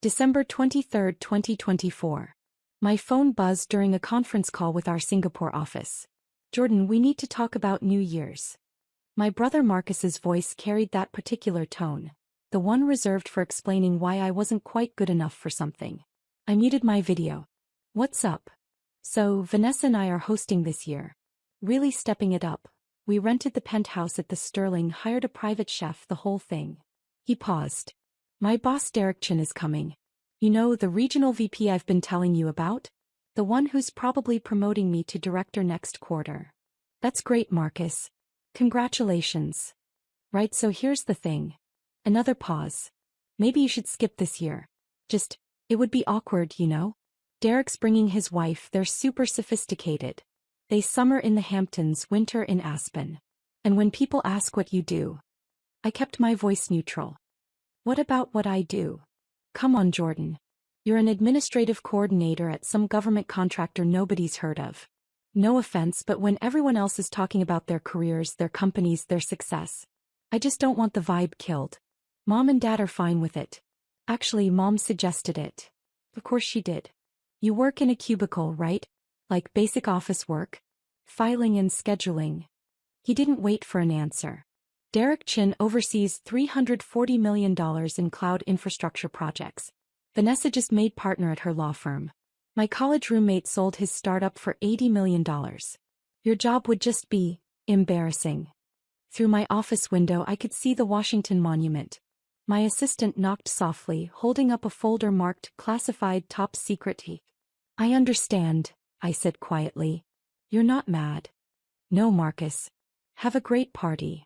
December 23, 2024. My phone buzzed during a conference call with our Singapore office. Jordan, we need to talk about New Year's. My brother Marcus's voice carried that particular tone, the one reserved for explaining why I wasn't quite good enough for something. I muted my video. What's up? So, Vanessa and I are hosting this year. Really stepping it up. We rented the penthouse at the Sterling, hired a private chef, the whole thing. He paused. My boss Derek Chin is coming. You know, the regional VP I've been telling you about? The one who's probably promoting me to director next quarter. That's great, Marcus. Congratulations. Right, so here's the thing. Another pause. Maybe you should skip this year. It would be awkward, you know? Derek's bringing his wife, they're super sophisticated. They summer in the Hamptons, winter in Aspen. And when people ask what you do, I kept my voice neutral. What about what I do? Come on, Jordan. You're an administrative coordinator at some government contractor nobody's heard of. No offense, but when everyone else is talking about their careers, their companies, their success, I just don't want the vibe killed. Mom and Dad are fine with it. Actually, Mom suggested it. Of course she did. You work in a cubicle, right? Like basic office work? Filing and scheduling. He didn't wait for an answer. Derek Chin oversees $340 million in cloud infrastructure projects. Vanessa just made partner at her law firm. My college roommate sold his startup for $80 million. Your job would just be embarrassing. Through my office window I could see the Washington Monument. My assistant knocked softly, holding up a folder marked Classified Top Secret. I understand, I said quietly. You're not mad. No, Marcus. Have a great party.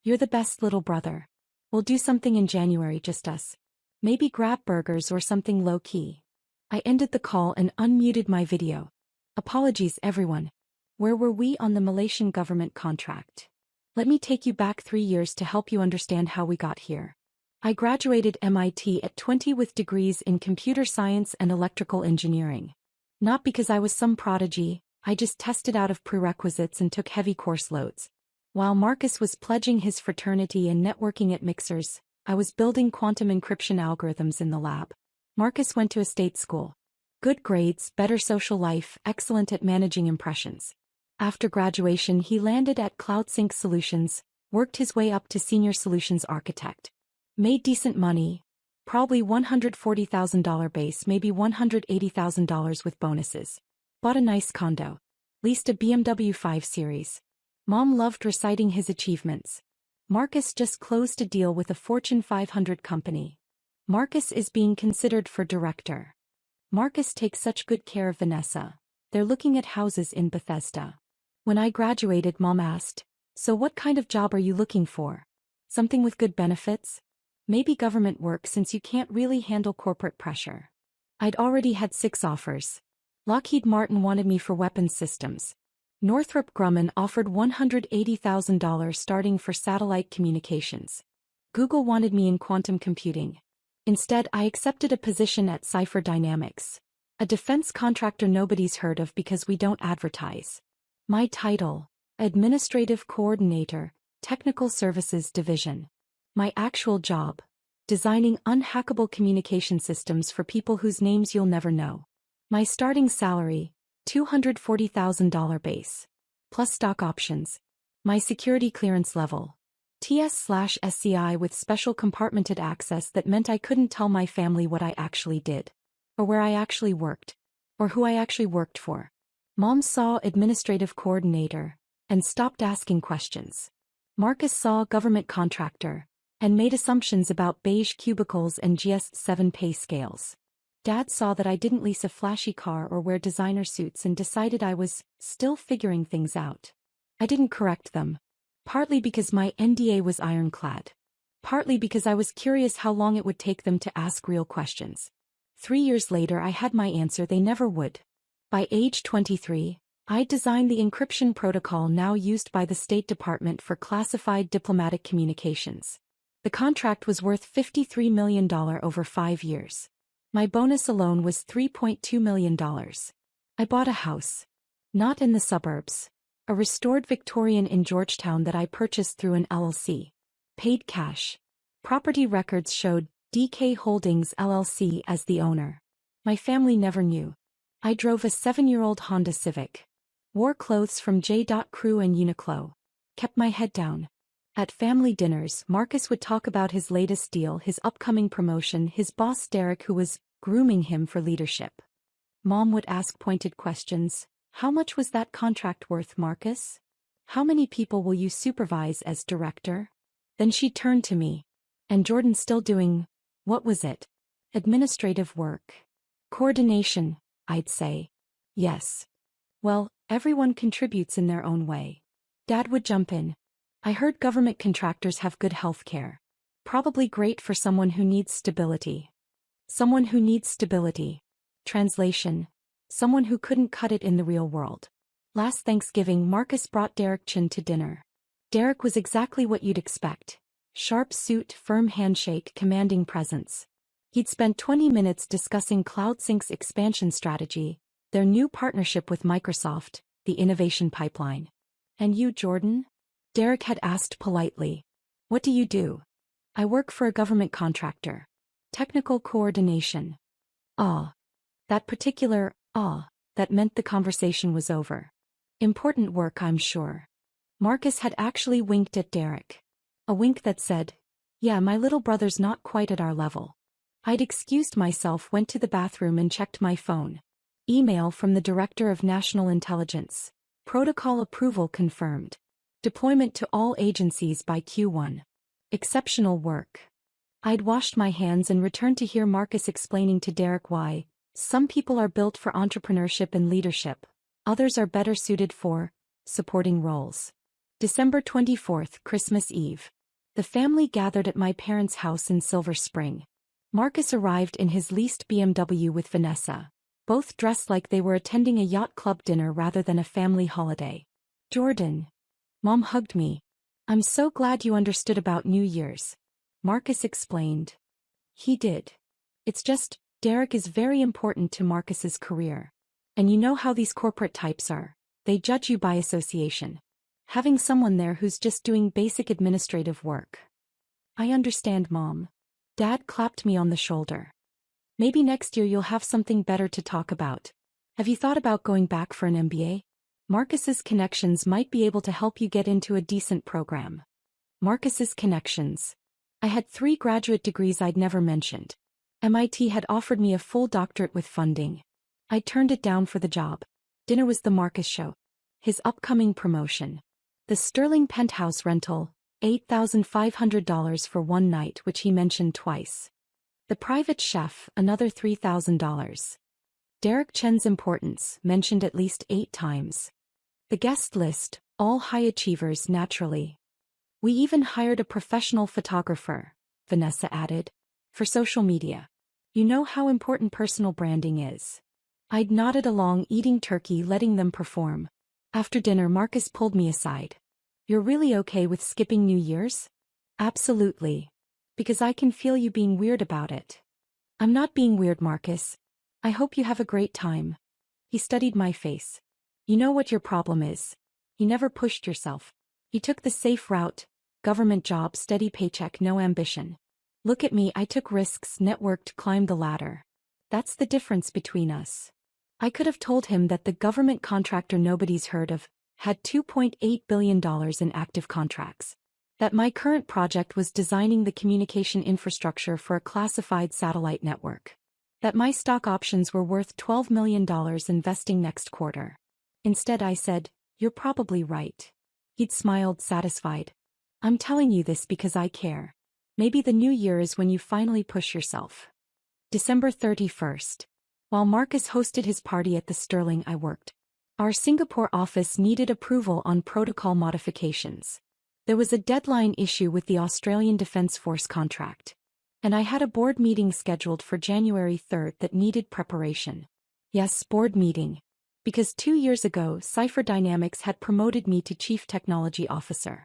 You're the best little brother. We'll do something in January, just us. Maybe grab burgers or something low-key. I ended the call and unmuted my video. Apologies, everyone. Where were we on the Malaysian government contract? Let me take you back 3 years to help you understand how we got here. I graduated MIT at 20 with degrees in computer science and electrical engineering. Not because I was some prodigy, I just tested out of prerequisites and took heavy course loads. While Marcus was pledging his fraternity and networking at Mixers, I was building quantum encryption algorithms in the lab. Marcus went to a state school. Good grades, better social life, excellent at managing impressions. After graduation he landed at CloudSync Solutions, worked his way up to senior solutions architect. Made decent money, probably $140,000 base, maybe $180,000 with bonuses. Bought a nice condo. Leased a BMW 5 Series. Mom loved reciting his achievements. Marcus just closed a deal with a Fortune 500 company. Marcus is being considered for director. Marcus takes such good care of Vanessa. They're looking at houses in Bethesda. When I graduated, Mom asked, "So what kind of job are you looking for? Something with good benefits? Maybe government work since you can't really handle corporate pressure." I'd already had 6 offers. Lockheed Martin wanted me for weapons systems. Northrop Grumman offered $180,000 starting for satellite communications. Google wanted me in quantum computing. Instead, I accepted a position at Cipher Dynamics, a defense contractor nobody's heard of because we don't advertise. My title: Administrative Coordinator, Technical Services Division. My actual job: designing unhackable communication systems for people whose names you'll never know. My starting salary: $240,000 base. Plus stock options. My security clearance level: TS/SCI with special compartmented access that meant I couldn't tell my family what I actually did. Or where I actually worked. Or who I actually worked for. Mom saw administrative coordinator and stopped asking questions. Marcus saw government contractor and made assumptions about beige cubicles and GS7 pay scales. Dad saw that I didn't lease a flashy car or wear designer suits and decided I was still figuring things out. I didn't correct them. Partly because my NDA was ironclad. Partly because I was curious how long it would take them to ask real questions. 3 years later I had my answer: they never would. By age 23, I designed the encryption protocol now used by the State Department for classified diplomatic communications. The contract was worth $53 million over 5 years. My bonus alone was $3.2 million. I bought a house. Not in the suburbs. A restored Victorian in Georgetown that I purchased through an LLC. Paid cash. Property records showed DK Holdings LLC as the owner. My family never knew. I drove a 7-year-old Honda Civic. Wore clothes from J.Crew and Uniqlo. Kept my head down. At family dinners, Marcus would talk about his latest deal, his upcoming promotion, his boss Derek who was grooming him for leadership. Mom would ask pointed questions. How much was that contract worth, Marcus? How many people will you supervise as director? Then she'd turn to me. And Jordan still doing, what was it? Administrative work. Coordination, I'd say. Yes. Well, everyone contributes in their own way. Dad would jump in. I heard government contractors have good health care. Probably great for someone who needs stability. Someone who needs stability. Translation. Someone who couldn't cut it in the real world. Last Thanksgiving, Marcus brought Derek Chin to dinner. Derek was exactly what you'd expect. Sharp suit, firm handshake, commanding presence. He'd spent 20 minutes discussing CloudSync's expansion strategy, their new partnership with Microsoft, the innovation pipeline. And you, Jordan? Derek had asked politely. What do you do? I work for a government contractor. Technical coordination. That particular that meant the conversation was over. Important work, I'm sure. Marcus had actually winked at Derek. A wink that said, yeah, my little brother's not quite at our level. I'd excused myself, went to the bathroom and checked my phone. Email from the Director of National Intelligence. Protocol approval confirmed. Deployment to all agencies by Q1. Exceptional work. I'd washed my hands and returned to hear Marcus explaining to Derek why some people are built for entrepreneurship and leadership. Others are better suited for supporting roles. December 24th, Christmas Eve. The family gathered at my parents' house in Silver Spring. Marcus arrived in his leased BMW with Vanessa, both dressed like they were attending a yacht club dinner rather than a family holiday. Jordan. Mom hugged me. I'm so glad you understood about New Year's. Marcus explained. He did. It's just, Derek is very important to Marcus's career. And you know how these corporate types are. They judge you by association. Having someone there who's just doing basic administrative work. I understand, Mom. Dad clapped me on the shoulder. Maybe next year you'll have something better to talk about. Have you thought about going back for an MBA? Marcus's connections might be able to help you get into a decent program. Marcus's connections. I had 3 graduate degrees I'd never mentioned. MIT had offered me a full doctorate with funding. I turned it down for the job. Dinner was the Marcus show. His upcoming promotion. The Sterling penthouse rental, $8,500 for one night, which he mentioned twice. The private chef, another $3,000. Derek Chen's importance, mentioned at least 8 times. The guest list, all high achievers naturally. We even hired a professional photographer, Vanessa added, for social media. You know how important personal branding is. I'd nodded along, eating turkey, letting them perform. After dinner, Marcus pulled me aside. You're really okay with skipping New Year's? Absolutely. Because I can feel you being weird about it. I'm not being weird, Marcus. I hope you have a great time. He studied my face. You know what your problem is. You never pushed yourself. You took the safe route, government job, steady paycheck, no ambition. Look at me, I took risks, networked, climbed the ladder. That's the difference between us. I could have told him that the government contractor nobody's heard of had $2.8 billion in active contracts. That my current project was designing the communication infrastructure for a classified satellite network. That my stock options were worth $12 million investing next quarter. Instead I said, you're probably right. He'd smiled, satisfied. I'm telling you this because I care. Maybe the new year is when you finally push yourself. December 31st. While Marcus hosted his party at the Sterling I worked, our Singapore office needed approval on protocol modifications. There was a deadline issue with the Australian Defence Force contract. And I had a board meeting scheduled for January 3rd that needed preparation. Yes, board meeting. Because 2 years ago, Cipher Dynamics had promoted me to Chief Technology Officer.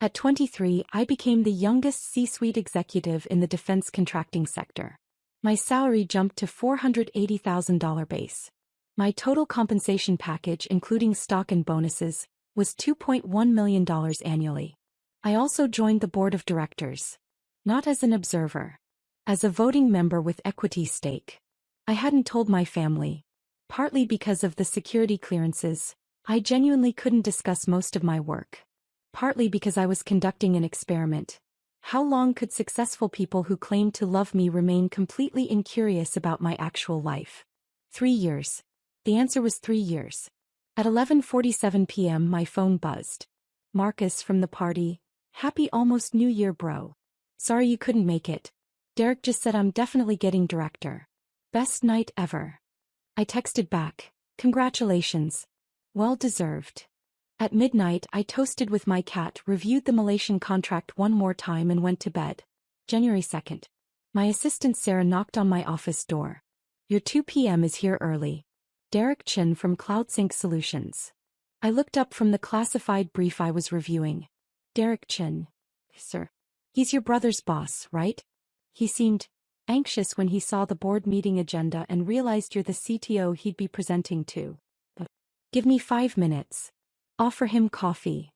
At 23, I became the youngest C-suite executive in the defense contracting sector. My salary jumped to $480,000 base. My total compensation package, including stock and bonuses, was $2.1 million annually. I also joined the board of directors. Not as an observer. as a voting member with equity stake. I hadn't told my family. Partly because of the security clearances, I genuinely couldn't discuss most of my work. Partly because I was conducting an experiment. How long could successful people who claimed to love me remain completely incurious about my actual life? 3 years. The answer was 3 years. At 11:47 p.m. my phone buzzed. Marcus from the party. Happy almost New Year, bro. Sorry you couldn't make it. Derek just said I'm definitely getting director. Best night ever. I texted back. Congratulations. Well deserved. At midnight I toasted with my cat, reviewed the Malaysian contract one more time and went to bed. January 2nd. My assistant Sarah knocked on my office door. Your 2 p.m. is here early. Derek Chin from CloudSync Solutions. I looked up from the classified brief I was reviewing. Derek Chin. Sir. He's your brother's boss, right? He seemed anxious when he saw the board meeting agenda and realized you're the CTO he'd be presenting to. Give me 5 minutes. Offer him coffee.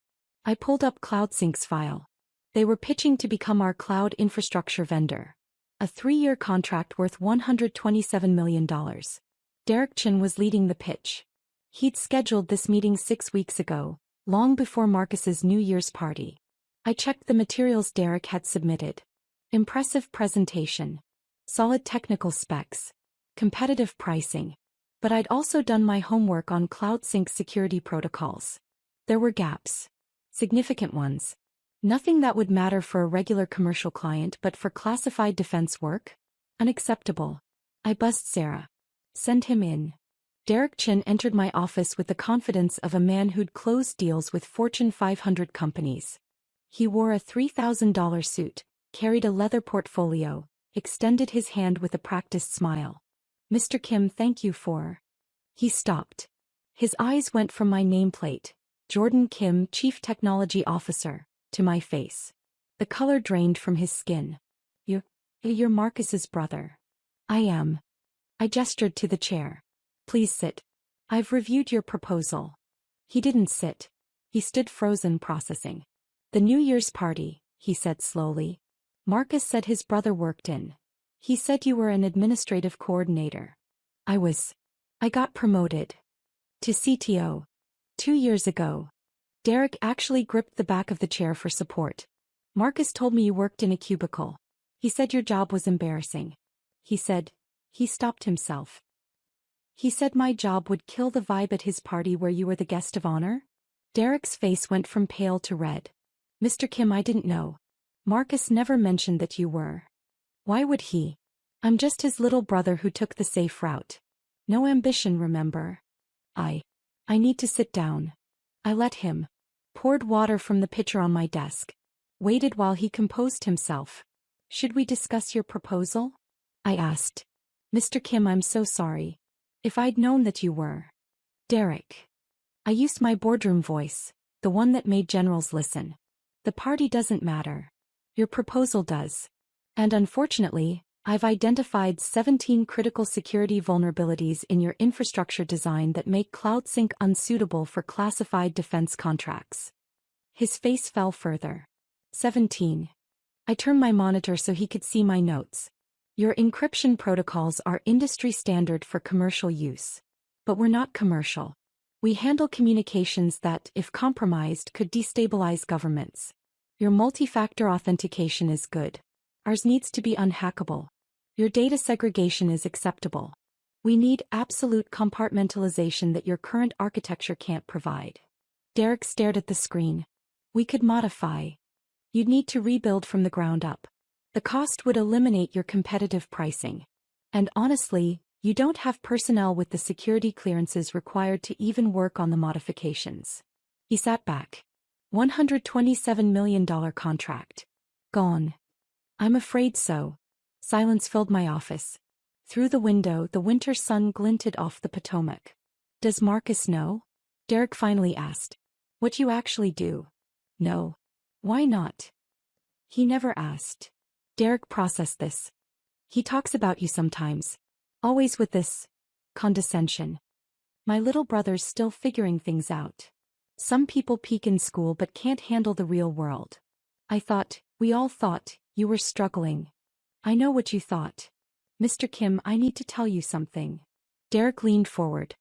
I pulled up CloudSync's file. They were pitching to become our cloud infrastructure vendor. A 3-year contract worth $127 million. Derek Chin was leading the pitch. He'd scheduled this meeting 6 weeks ago, long before Marcus's New Year's party. I checked the materials Derek had submitted. Impressive presentation. Solid technical specs. Competitive pricing. But I'd also done my homework on CloudSync security protocols. There were gaps. Significant ones. Nothing that would matter for a regular commercial client, but for classified defense work? Unacceptable. I buzzed Sarah. Send him in. Derek Chin entered my office with the confidence of a man who'd closed deals with Fortune 500 companies. He wore a $3,000 suit, carried a leather portfolio, extended his hand with a practiced smile. Mr. Kim, thank you for... He stopped. His eyes went from my nameplate, Jordan Kim, Chief Technology Officer, to my face. The color drained from his skin. You're Marcus's brother. I am. I gestured to the chair. Please sit. I've reviewed your proposal. He didn't sit. He stood frozen, processing. The New Year's party, he said slowly. Marcus said his brother worked in. He said you were an administrative coordinator. I got promoted. To CTO. 2 years ago. Derek actually gripped the back of the chair for support. Marcus told me you worked in a cubicle. He said your job was embarrassing. He stopped himself. He said my job would kill the vibe at his party where you were the guest of honor? Derek's face went from pale to red. Mr. Kim, I didn't know. Marcus never mentioned that you were. Why would he? I'm just his little brother who took the safe route. No ambition, remember? I need to sit down. I let him. Poured water from the pitcher on my desk. Waited while he composed himself. Should we discuss your proposal? I asked. Mr. Kim, I'm so sorry. If I'd known that you were. Derek. I used my boardroom voice, the one that made generals listen. The party doesn't matter. Your proposal does. And unfortunately, I've identified 17 critical security vulnerabilities in your infrastructure design that make CloudSync unsuitable for classified defense contracts. His face fell further. 17. I turned my monitor so he could see my notes. Your encryption protocols are industry standard for commercial use. But we're not commercial. We handle communications that, if compromised, could destabilize governments. Your multi-factor authentication is good. Ours needs to be unhackable. Your data segregation is acceptable. We need absolute compartmentalization that your current architecture can't provide. Derek stared at the screen. We could modify. You'd need to rebuild from the ground up. The cost would eliminate your competitive pricing. And honestly, you don't have personnel with the security clearances required to even work on the modifications. He sat back. $127 million contract. Gone. I'm afraid so. Silence filled my office. Through the window, the winter sun glinted off the Potomac. Does Marcus know? Derek finally asked. What you actually do? No. Why not? He never asked. Derek processed this. He talks about you sometimes. Always with this condescension. My little brother's still figuring things out. Some people peak in school but can't handle the real world. We all thought, you were struggling. I know what you thought. Mr. Kim, I need to tell you something. Derek leaned forward.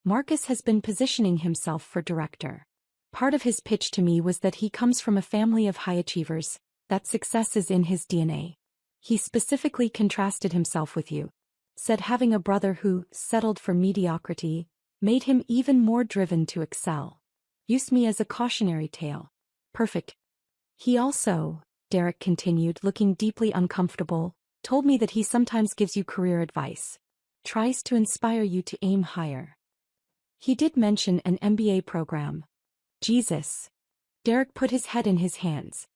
Marcus has been positioning himself for director. Part of his pitch to me was that he comes from a family of high achievers, that success is in his DNA. He specifically contrasted himself with you. Said having a brother who settled for mediocrity made him even more driven to excel. Used me as a cautionary tale. Perfect. He also, Derek continued, looking deeply uncomfortable, told me that he sometimes gives you career advice. Tries to inspire you to aim higher. He did mention an MBA program. Jesus. Derek put his head in his hands.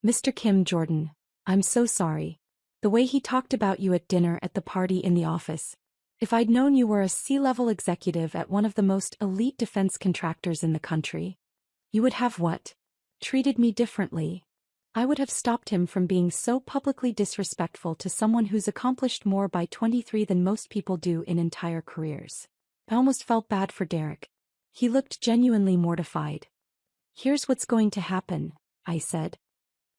Mr. Kim, Jordan, I'm so sorry. The way he talked about you at dinner, at the party, in the office. If I'd known you were a C-level executive at one of the most elite defense contractors in the country, you would have what? Treated me differently. I would have stopped him from being so publicly disrespectful to someone who's accomplished more by 23 than most people do in entire careers. I almost felt bad for Derek. He looked genuinely mortified. Here's what's going to happen, I said.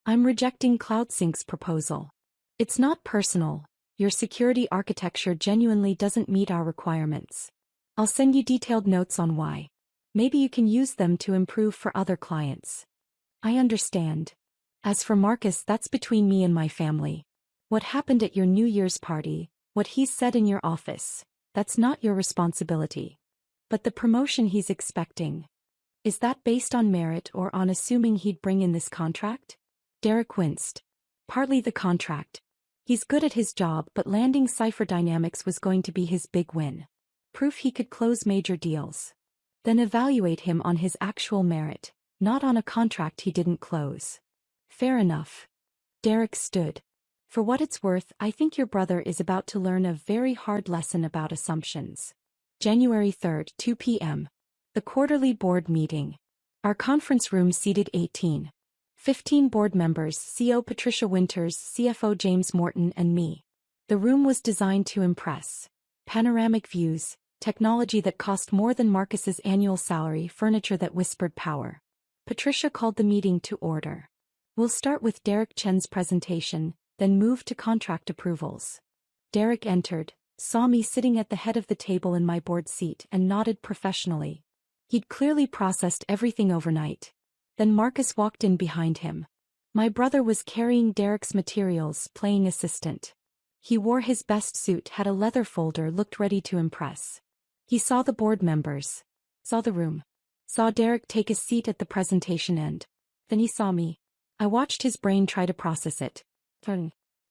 I'm rejecting CloudSync's proposal. It's not personal. Your security architecture genuinely doesn't meet our requirements. I'll send you detailed notes on why. Maybe you can use them to improve for other clients. I understand. As for Marcus, that's between me and my family. What happened at your New Year's party, what he said in your office, that's not your responsibility. But the promotion he's expecting, is that based on merit or on assuming he'd bring in this contract? Derek winced. Partly the contract. He's good at his job, but landing Cypher Dynamics was going to be his big win. Proof he could close major deals. Then evaluate him on his actual merit, not on a contract he didn't close. Fair enough. Derek stood. For what it's worth, I think your brother is about to learn a very hard lesson about assumptions. January 3rd, 2 p.m. The quarterly board meeting. Our conference room seated 18. 15 board members, CEO Patricia Winters, CFO James Morton, and me. The room was designed to impress. Panoramic views, technology that cost more than Marcus's annual salary, furniture that whispered power. Patricia called the meeting to order. We'll start with Derek Chen's presentation, then move to contract approvals. Derek entered, saw me sitting at the head of the table in my board seat, and nodded professionally. He'd clearly processed everything overnight. Then Marcus walked in behind him. My brother was carrying Derek's materials, playing assistant. He wore his best suit, had a leather folder, looked ready to impress. He saw the board members. Saw the room. Saw Derek take a seat at the presentation end. Then he saw me. I watched his brain try to process it.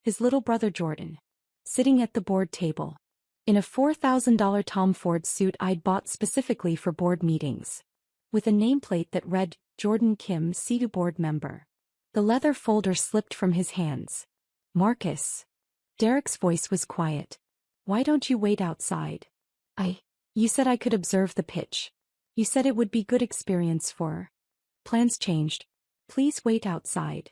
His little brother Jordan. Sitting at the board table. In a $4,000 Tom Ford suit I'd bought specifically for board meetings. With a nameplate that read, Jordan Kim, C2 board member. The leather folder slipped from his hands. Marcus. Derek's voice was quiet. Why don't you wait outside? You said I could observe the pitch. You said it would be good experience for. Plans changed. Please wait outside.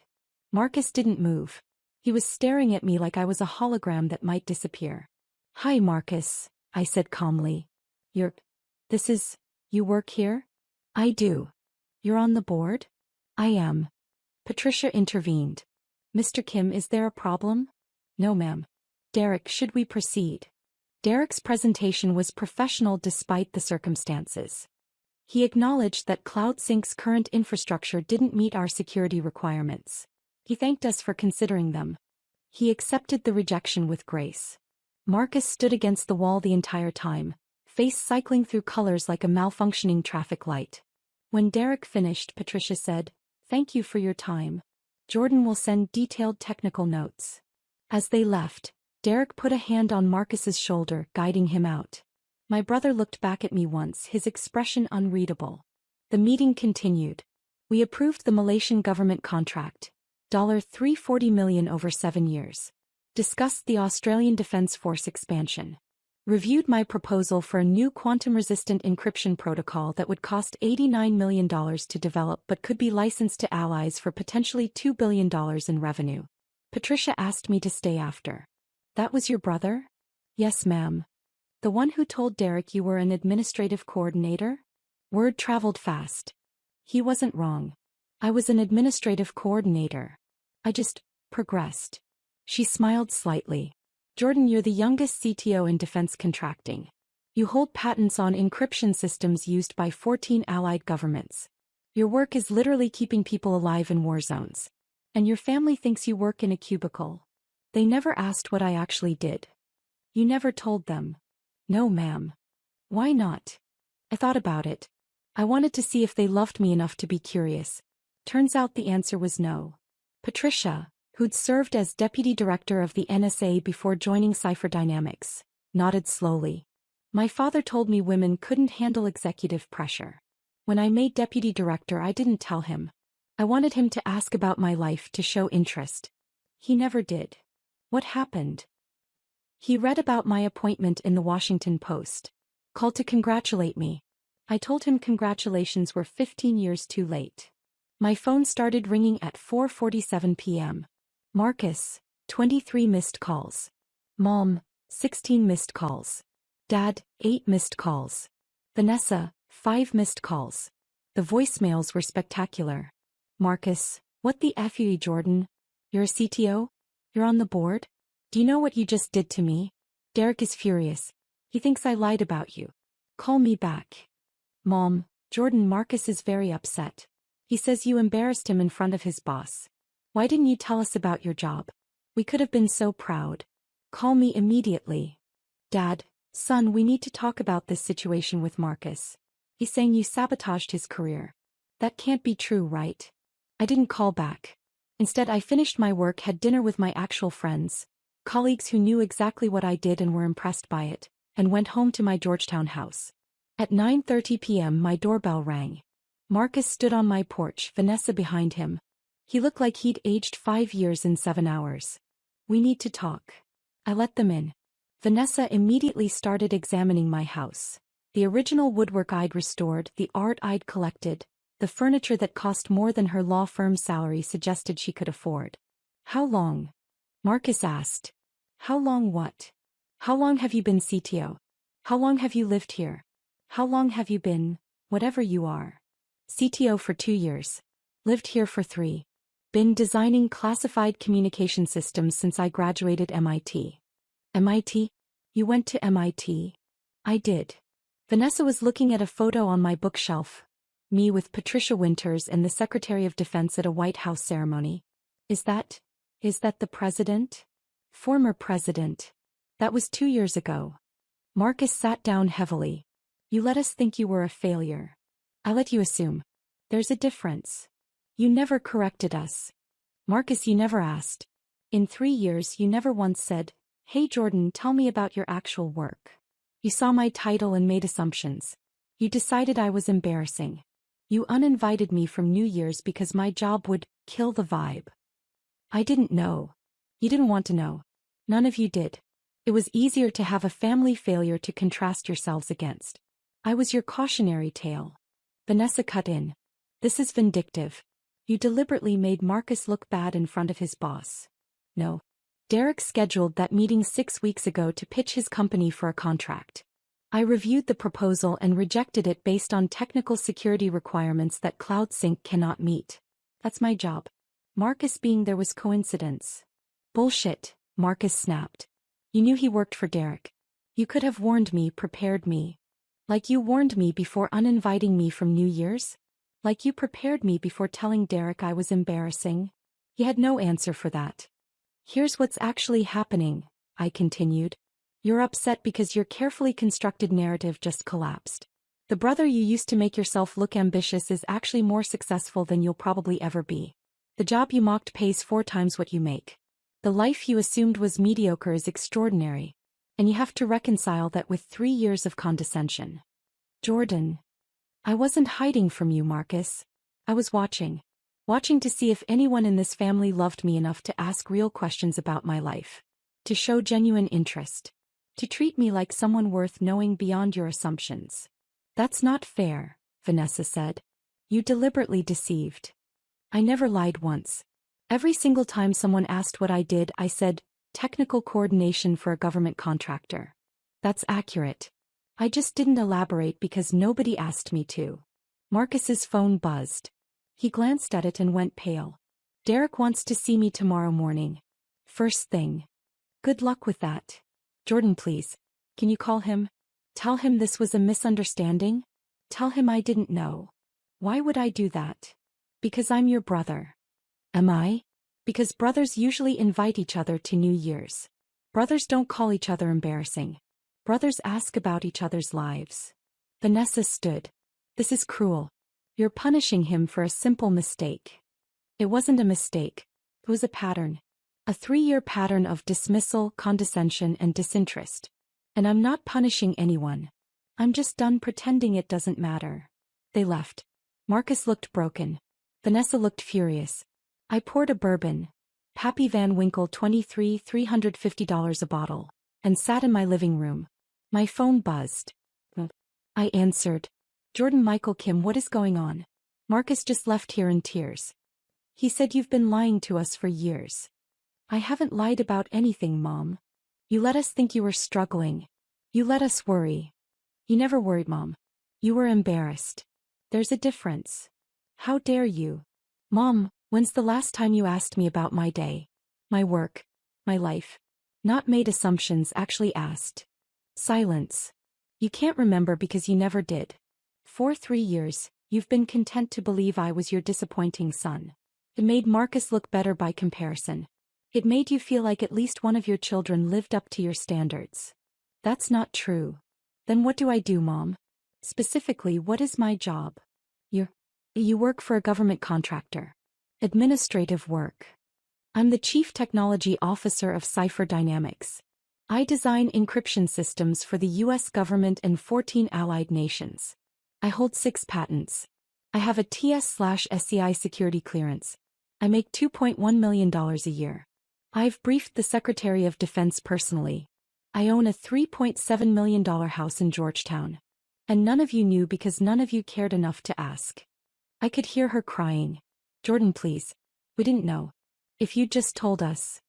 Marcus didn't move. He was staring at me like I was a hologram that might disappear. Hi Marcus, I said calmly. You work here? I do. You're on the board? I am. Patricia intervened. Mr. Kim, is there a problem? No ma'am. Derek, should we proceed? Derek's presentation was professional despite the circumstances. He acknowledged that CloudSync's current infrastructure didn't meet our security requirements. He thanked us for considering them. He accepted the rejection with grace. Marcus stood against the wall the entire time, face cycling through colors like a malfunctioning traffic light. When Derek finished, Patricia said, "Thank you for your time. Jordan will send detailed technical notes." As they left, Derek put a hand on Marcus's shoulder, guiding him out. My brother looked back at me once, his expression unreadable. The meeting continued. We approved the Malaysian government contract, $340 million over 7 years. Discussed the Australian Defence Force expansion. Reviewed my proposal for a new quantum-resistant encryption protocol that would cost $89 million to develop but could be licensed to allies for potentially $2 billion in revenue. Patricia asked me to stay after. That was your brother? Yes, ma'am. The one who told Derek you were an administrative coordinator? Word traveled fast. He wasn't wrong. I was an administrative coordinator. I just progressed. She smiled slightly. Jordan, you're the youngest CTO in defense contracting. You hold patents on encryption systems used by 14 allied governments. Your work is literally keeping people alive in war zones. And your family thinks you work in a cubicle. They never asked what I actually did. You never told them. No, ma'am. Why not? I thought about it. I wanted to see if they loved me enough to be curious. Turns out the answer was no. Patricia, who'd served as deputy director of the NSA before joining Cipher Dynamics, nodded slowly. My father told me women couldn't handle executive pressure. When I made deputy director, I didn't tell him. I wanted him to ask about my life to show interest. He never did. What happened? He read about my appointment in the Washington Post. Called to congratulate me. I told him congratulations were 15 years too late. My phone started ringing at 4:47 p.m. Marcus, 23 missed calls. Mom, 16 missed calls. Dad, 8 missed calls. Vanessa, 5 missed calls. The voicemails were spectacular. Marcus, what the F you, Jordan? You're a CTO? You're on the board? Do you know what you just did to me? Derek is furious. He thinks I lied about you. Call me back. Mom, Jordan, Marcus is very upset. He says you embarrassed him in front of his boss. Why didn't you tell us about your job? We could have been so proud. Call me immediately. Dad, son, we need to talk about this situation with Marcus. He's saying you sabotaged his career. That can't be true, right? I didn't call back. Instead, I finished my work, had dinner with my actual friends, colleagues who knew exactly what I did and were impressed by it, and went home to my Georgetown house. At 9:30 p.m. my doorbell rang. Marcus stood on my porch, Vanessa behind him. He looked like he'd aged 5 years in 7 hours. We need to talk. I let them in. Vanessa immediately started examining my house. The original woodwork I'd restored, the art I'd collected, the furniture that cost more than her law firm's salary suggested she could afford. How long? Marcus asked. How long what? How long have you been CTO? How long have you lived here? How long have you been, whatever you are? CTO for 2 years. Lived here for 3. Been designing classified communication systems since I graduated MIT. MIT? You went to MIT? I did. Vanessa was looking at a photo on my bookshelf. Me with Patricia Winters and the Secretary of Defense at a White House ceremony. Is that the president? Former president. That was 2 years ago. Marcus sat down heavily. You let us think you were a failure. I let you assume. There's a difference. You never corrected us. Marcus, you never asked. In 3 years you never once said, "Hey Jordan, tell me about your actual work." You saw my title and made assumptions. You decided I was embarrassing. You uninvited me from New Year's because my job would kill the vibe. I didn't know. You didn't want to know. None of you did. It was easier to have a family failure to contrast yourselves against. I was your cautionary tale. Vanessa cut in. This is vindictive. You deliberately made Marcus look bad in front of his boss. No. Derek scheduled that meeting 6 weeks ago to pitch his company for a contract. I reviewed the proposal and rejected it based on technical security requirements that CloudSync cannot meet. That's my job. Marcus being there was coincidence. Bullshit, Marcus snapped. You knew he worked for Derek. You could have warned me, prepared me. Like you warned me before uninviting me from New Year's? Like you prepared me before telling Derek I was embarrassing? He had no answer for that. Here's what's actually happening, I continued. You're upset because your carefully constructed narrative just collapsed. The brother you used to make yourself look ambitious is actually more successful than you'll probably ever be. The job you mocked pays 4 times what you make. The life you assumed was mediocre is extraordinary. And you have to reconcile that with 3 years of condescension. Jordan. I wasn't hiding from you, Marcus. I was watching. Watching to see if anyone in this family loved me enough to ask real questions about my life. To show genuine interest. To treat me like someone worth knowing beyond your assumptions. That's not fair, Vanessa said. You deliberately deceived. I never lied once. Every single time someone asked what I did, I said, technical coordination for a government contractor. That's accurate. I just didn't elaborate because nobody asked me to. Marcus's phone buzzed. He glanced at it and went pale. Derek wants to see me tomorrow morning. First thing. Good luck with that. Jordan, please. Can you call him? Tell him this was a misunderstanding? Tell him I didn't know. Why would I do that? Because I'm your brother. Am I? Because brothers usually invite each other to New Year's. Brothers don't call each other embarrassing. Brothers ask about each other's lives. Vanessa stood. This is cruel. You're punishing him for a simple mistake. It wasn't a mistake. It was a pattern. A 3-year pattern of dismissal, condescension, and disinterest. And I'm not punishing anyone. I'm just done pretending it doesn't matter. They left. Marcus looked broken. Vanessa looked furious. I poured a bourbon, Pappy Van Winkle 23, $350 a bottle, and sat in my living room. My phone buzzed. I answered. Jordan Michael Kim, what is going on? Marcus just left here in tears. He said you've been lying to us for years. I haven't lied about anything, Mom. You let us think you were struggling. You let us worry. You never worried, Mom. You were embarrassed. There's a difference. How dare you? Mom, when's the last time you asked me about my day? My work? My life? Not made assumptions, actually asked. Silence. You can't remember because you never did. For 3 years, you've been content to believe I was your disappointing son. It made Marcus look better by comparison. It made you feel like at least one of your children lived up to your standards. That's not true. Then what do I do, Mom? Specifically, what is my job? You work for a government contractor. Administrative work. I'm the Chief Technology Officer of Cipher Dynamics. I design encryption systems for the U.S. government and 14 allied nations. I hold 6 patents. I have a TS/SCI security clearance. I make $2.1 million a year. I've briefed the Secretary of Defense personally. I own a $3.7 million house in Georgetown. And none of you knew because none of you cared enough to ask. I could hear her crying. Jordan, please. We didn't know. If you'd just told us.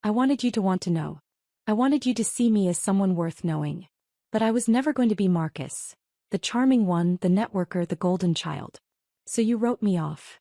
I wanted you to want to know. I wanted you to see me as someone worth knowing. But I was never going to be Marcus. The charming one, the networker, the golden child. So you wrote me off.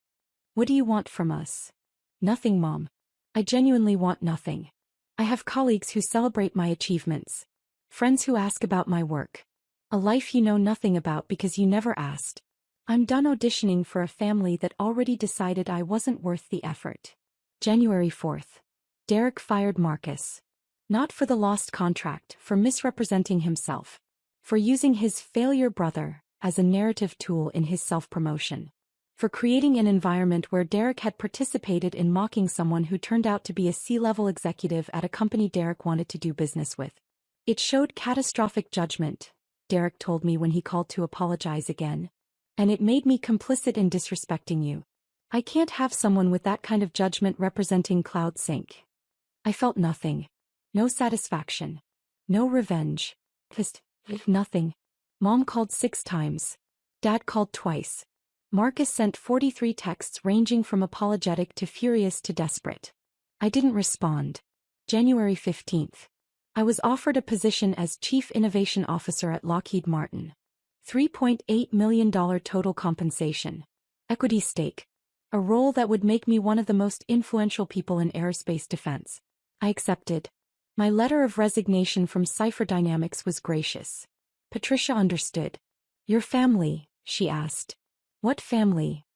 What do you want from us? Nothing, Mom. I genuinely want nothing. I have colleagues who celebrate my achievements. Friends who ask about my work. A life you know nothing about because you never asked. I'm done auditioning for a family that already decided I wasn't worth the effort. January 4th. Derek fired Marcus. Not for the lost contract, for misrepresenting himself. For using his failure brother as a narrative tool in his self-promotion. For creating an environment where Derek had participated in mocking someone who turned out to be a C-level executive at a company Derek wanted to do business with. It showed catastrophic judgment, Derek told me when he called to apologize again. And it made me complicit in disrespecting you. I can't have someone with that kind of judgment representing Cloud Sync. I felt nothing. No satisfaction. No revenge. Just nothing. Mom called 6 times. Dad called twice. Marcus sent 43 texts ranging from apologetic to furious to desperate. I didn't respond. January 15th. I was offered a position as Chief Innovation Officer at Lockheed Martin. $3.8 million total compensation. Equity stake. A role that would make me one of the most influential people in aerospace defense. I accepted. My letter of resignation from Cipher Dynamics was gracious. Patricia understood. Your family, she asked. What family?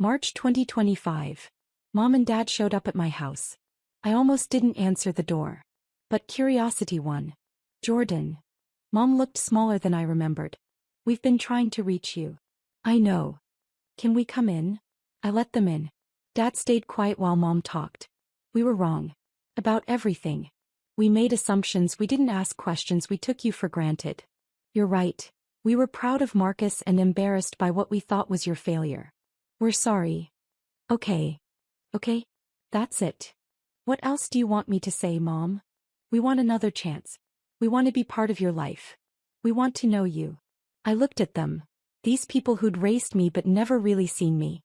March 2025. Mom and Dad showed up at my house. I almost didn't answer the door. But curiosity won. Jordan. Mom looked smaller than I remembered. We've been trying to reach you. I know. Can we come in? I let them in. Dad stayed quiet while Mom talked. We were wrong. About everything. We made assumptions, we didn't ask questions, we took you for granted. You're right. We were proud of Marcus and embarrassed by what we thought was your failure. We're sorry. Okay. Okay? That's it. What else do you want me to say, Mom? We want another chance. We want to be part of your life. We want to know you. I looked at them. These people who'd raised me but never really seen me.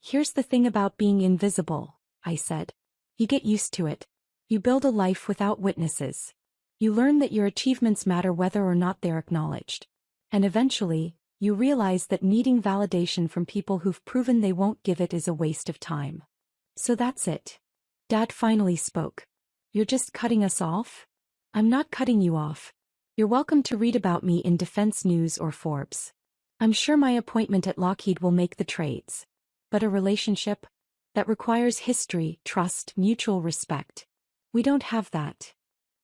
Here's the thing about being invisible, I said. You get used to it. You build a life without witnesses. You learn that your achievements matter whether or not they're acknowledged. And eventually, you realize that needing validation from people who've proven they won't give it is a waste of time. So that's it. Dad finally spoke. You're just cutting us off? I'm not cutting you off. You're welcome to read about me in Defense News or Forbes. I'm sure my appointment at Lockheed will make the trades. But a relationship? That requires history, trust, mutual respect. We don't have that.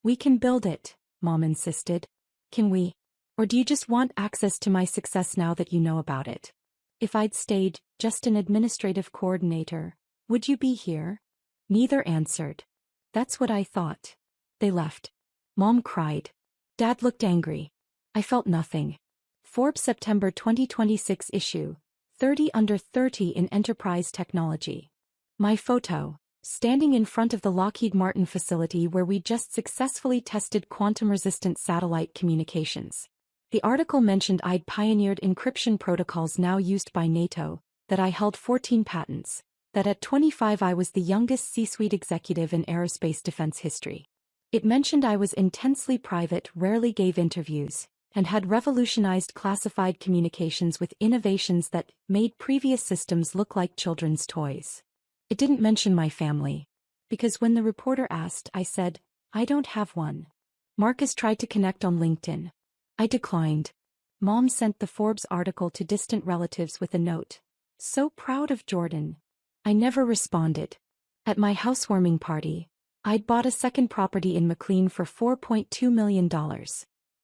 We can build it, Mom insisted. Can we? Or do you just want access to my success now that you know about it? If I'd stayed, just an administrative coordinator, would you be here? Neither answered. That's what I thought. They left. Mom cried. Dad looked angry. I felt nothing. Forbes September 2026 issue, 30 under 30 in enterprise technology. My photo, standing in front of the Lockheed Martin facility where we just successfully tested quantum-resistant satellite communications. The article mentioned I'd pioneered encryption protocols now used by NATO, that I held 14 patents, that at 25 I was the youngest C-suite executive in aerospace defense history. It mentioned I was intensely private, rarely gave interviews, and had revolutionized classified communications with innovations that made previous systems look like children's toys. It didn't mention my family, because when the reporter asked, I said, I don't have one. Marcus tried to connect on LinkedIn. I declined. Mom sent the Forbes article to distant relatives with a note. So proud of Jordan. I never responded. At my housewarming party, I'd bought a second property in McLean for $4.2 million.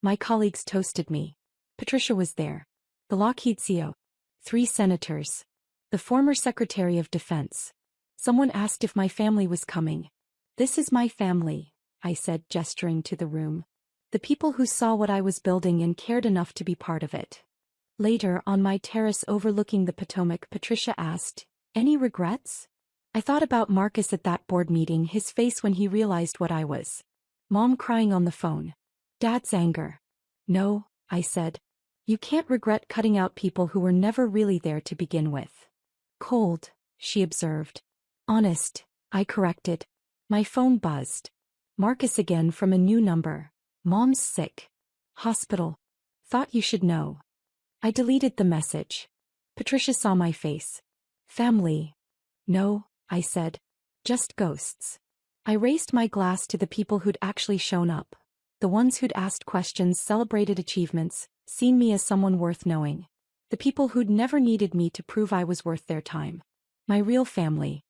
My colleagues toasted me. Patricia was there. The Lockheed CEO. 3 senators. The former Secretary of Defense. Someone asked if my family was coming. This is my family, I said, gesturing to the room. The people who saw what I was building and cared enough to be part of it. Later, on my terrace overlooking the Potomac, Patricia asked, any regrets? I thought about Marcus at that board meeting, his face when he realized what I was. Mom crying on the phone. Dad's anger. No, I said. You can't regret cutting out people who were never really there to begin with. Cold, she observed. Honest, I corrected. My phone buzzed. Marcus again from a new number. Mom's sick. Hospital. Thought you should know. I deleted the message. Patricia saw my face. Family. No, I said. Just ghosts. I raised my glass to the people who'd actually shown up. The ones who'd asked questions, celebrated achievements, seen me as someone worth knowing. The people who'd never needed me to prove I was worth their time. My real family.